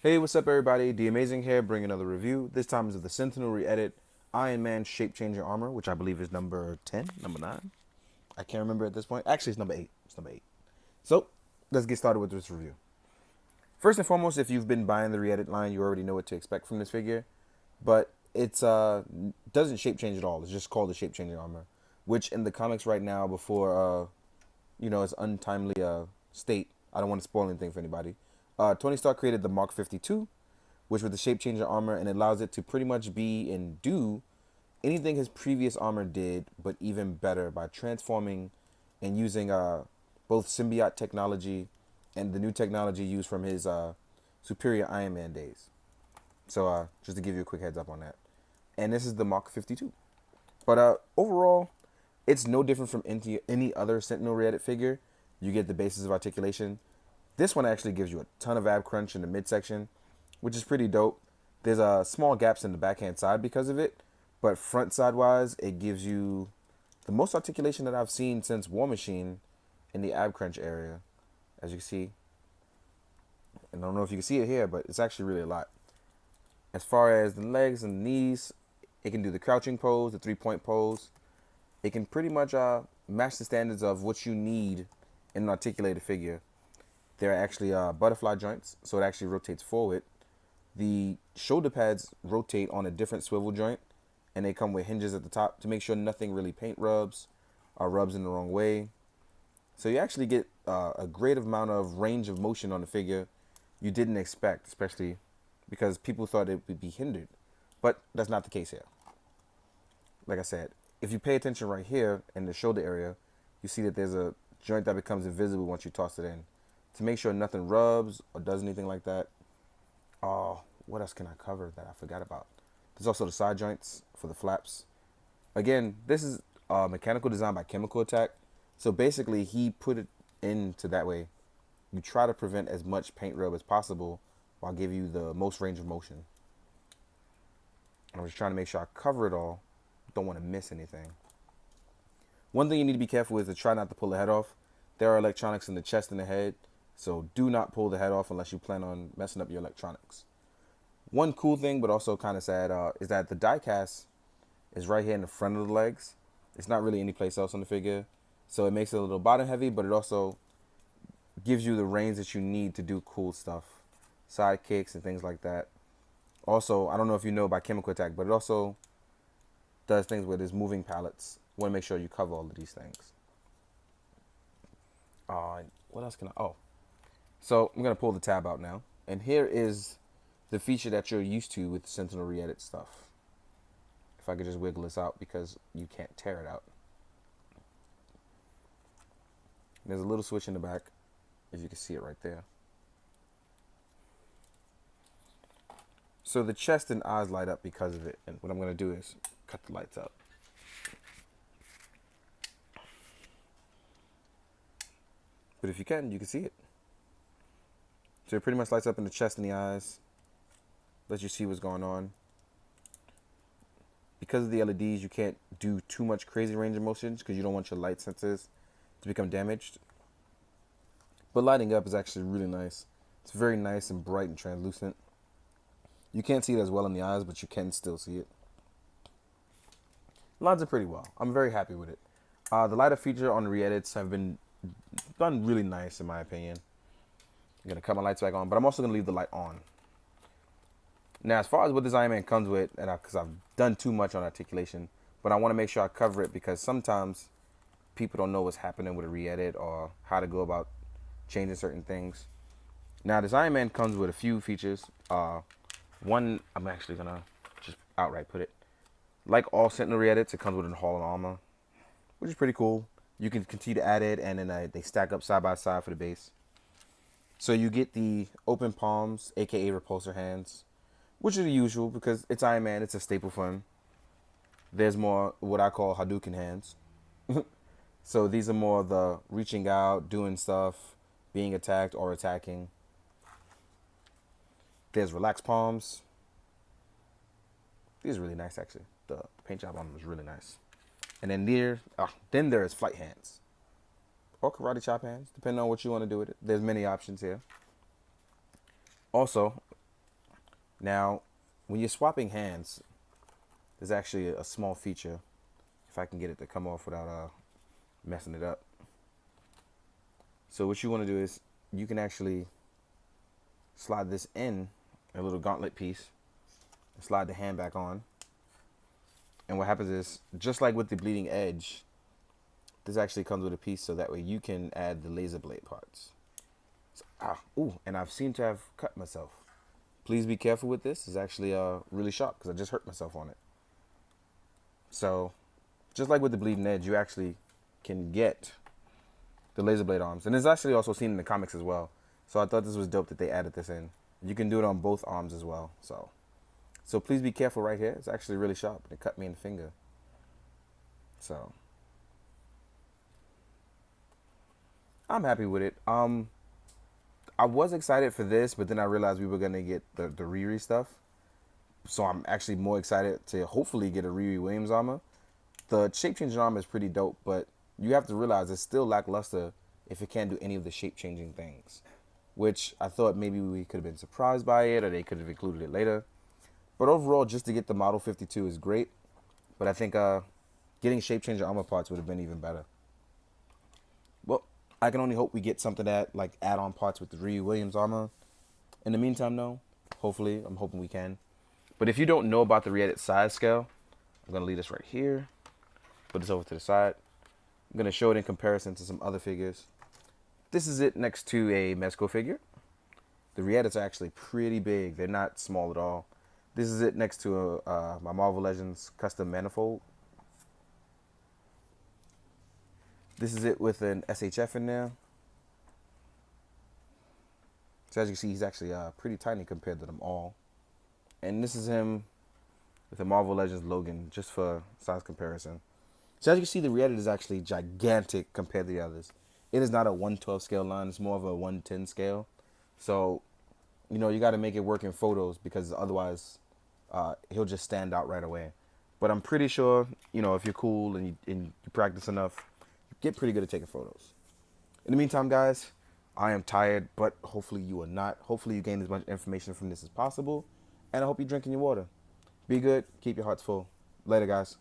Hey, what's up, everybody? The Amazing here, bring another review. This time is of the Sentinel re-edit Iron Man shape-changing armor, which I believe is number 10, number 9. I can't remember at this point. Actually, it's number 8. It's number 8. So, let's get started with this review. First and foremost, if you've been buying the re-edit line, you already know what to expect from this figure. But it's doesn't shape-change at all. It's just called the shape-changing armor, which in the comics right now, before its untimely state, I don't want to spoil anything for anybody. Tony Stark created the Mark 52, which was the shape changer armor, and it allows it to pretty much be and do anything his previous armor did, but even better by transforming and using both symbiote technology and the new technology used from his superior Iron Man days. So just to give you a quick heads up on that. And this is the Mark 52. But overall, it's no different from any other Sentinel re-edit figure. You get the basis of articulation. This one actually gives you a ton of ab crunch in the midsection, which is pretty dope. There's small gaps in the backhand side because of it, but front side wise, it gives you the most articulation that I've seen since War Machine in the ab crunch area, as you can see. And I don't know if you can see it here, but it's actually really a lot. As far as the legs and the knees, it can do the crouching pose, the 3-point pose. It can pretty much match the standards of what you need in an articulated figure. There are actually butterfly joints, so it actually rotates forward. The shoulder pads rotate on a different swivel joint, and they come with hinges at the top to make sure nothing really paint rubs or rubs in the wrong way. So you actually get a great amount of range of motion on the figure you didn't expect, especially because people thought it would be hindered. But that's not the case here. Like I said, if you pay attention right here in the shoulder area, you see that there's a joint that becomes invisible once you toss it in. To make sure nothing rubs or does anything like that. Oh, what else can I cover that I forgot about? There's also the side joints for the flaps. Again, this is mechanical design by Chemical Attack. So basically, he put it into that way. You try to prevent as much paint rub as possible while giving you the most range of motion. I'm just trying to make sure I cover it all. Don't want to miss anything. One thing you need to be careful with is to try not to pull the head off. There are electronics in the chest and the head, so do not pull the head off unless you plan on messing up your electronics. One cool thing, but also kind of sad, is that the die cast is right here in the front of the legs. It's not really any place else on the figure, so it makes it a little bottom heavy, but it also gives you the range that you need to do cool stuff, side kicks and things like that. Also, I don't know if you know about Chemical Attack, but it also does things with its moving pallets. You want to make sure you cover all of these things. What else can I? Oh, so I'm gonna pull the tab out now, and here is the feature that you're used to with Sentinel re-edit stuff. If I could just wiggle this out because you can't tear it out. There's a little switch in the back, as you can see it right there. So the chest and eyes light up because of it, and what I'm gonna do is cut the lights out. But if you can see it. So it pretty much lights up in the chest and the eyes. Lets you see what's going on. Because of the LEDs, you can't do too much crazy range of motions because you don't want your light sensors to become damaged. But lighting up is actually really nice. It's very nice and bright and translucent. You can't see it as well in the eyes, but you can still see it. Lines up pretty well. I'm very happy with it. The lighter feature on the re-edits have been done really nice in my opinion. I'm going to cut my lights back on, but I'm also going to leave the light on. Now, as far as what this Iron Man comes with, and because I've done too much on articulation, but I want to make sure I cover it because sometimes people don't know what's happening with a re-edit or how to go about changing certain things. Now, this Iron Man comes with a few features. One, I'm actually going to just outright put it. Like all Sentinel re-edits, it comes with a Hall of Armor, which is pretty cool. You can continue to add it, and then they stack up side by side for the base. So you get the open palms, aka repulsor hands, which are the usual because it's Iron Man, it's a staple for him. There's more what I call Hadouken hands. So these are more the reaching out, doing stuff, being attacked or attacking. There's relaxed palms. These are really nice actually. The paint job on them is really nice. And then there's flight hands. Or karate chop hands, depending on what you want to do with it. There's many options here. Also, Now, when you're swapping hands, there's actually a small feature, if I can get it to come off without messing it up. So what you want to do is you can actually slide this in a little gauntlet piece and slide the hand back on. And what happens is, just like with the bleeding edge, this actually comes with a piece so that way you can add the laser blade parts. So, ooh, and I've seemed to have cut myself. Please be careful with this. It's actually really sharp because I just hurt myself on it. So, just like with the bleeding edge, you actually can get the laser blade arms. And it's actually also seen in the comics as well. So I thought this was dope that they added this in. You can do it on both arms as well. So please be careful right here. It's actually really sharp. It cut me in the finger. So I'm happy with it. I was excited for this, but then I realized we were gonna get the Riri stuff. So I'm actually more excited to hopefully get a Riri Williams armor. The shape-changing armor is pretty dope, but you have to realize it's still lackluster if it can't do any of the shape-changing things, which I thought maybe we could have been surprised by it or they could have included it later. But overall, just to get the Model 52 is great, but I think getting shape-changing armor parts would have been even better. Well, I can only hope we get something that like add-on parts with the Riri Williams armor. In the meantime, though, hopefully, I'm hoping we can. But if you don't know about the re-edit size scale, I'm going to leave this right here. Put this over to the side. I'm going to show it in comparison to some other figures. This is it next to a Mezco figure. The re-edits are actually pretty big. They're not small at all. This is it next to my Marvel Legends custom manifold. This is it with an SHF in there. So as you can see, he's actually pretty tiny compared to them all. And this is him with a Marvel Legends Logan, just for size comparison. So as you can see, the re-edit is actually gigantic compared to the others. It is not a 112 scale line. It's more of a 110 scale. So, you know, you got to make it work in photos because otherwise he'll just stand out right away. But I'm pretty sure, you know, if you're cool and you practice enough, you get pretty good at taking photos. In the meantime, guys, I am tired, but hopefully you are not. Hopefully you gain as much information from this as possible. And I hope you're drinking your water. Be good. Keep your hearts full. Later, guys.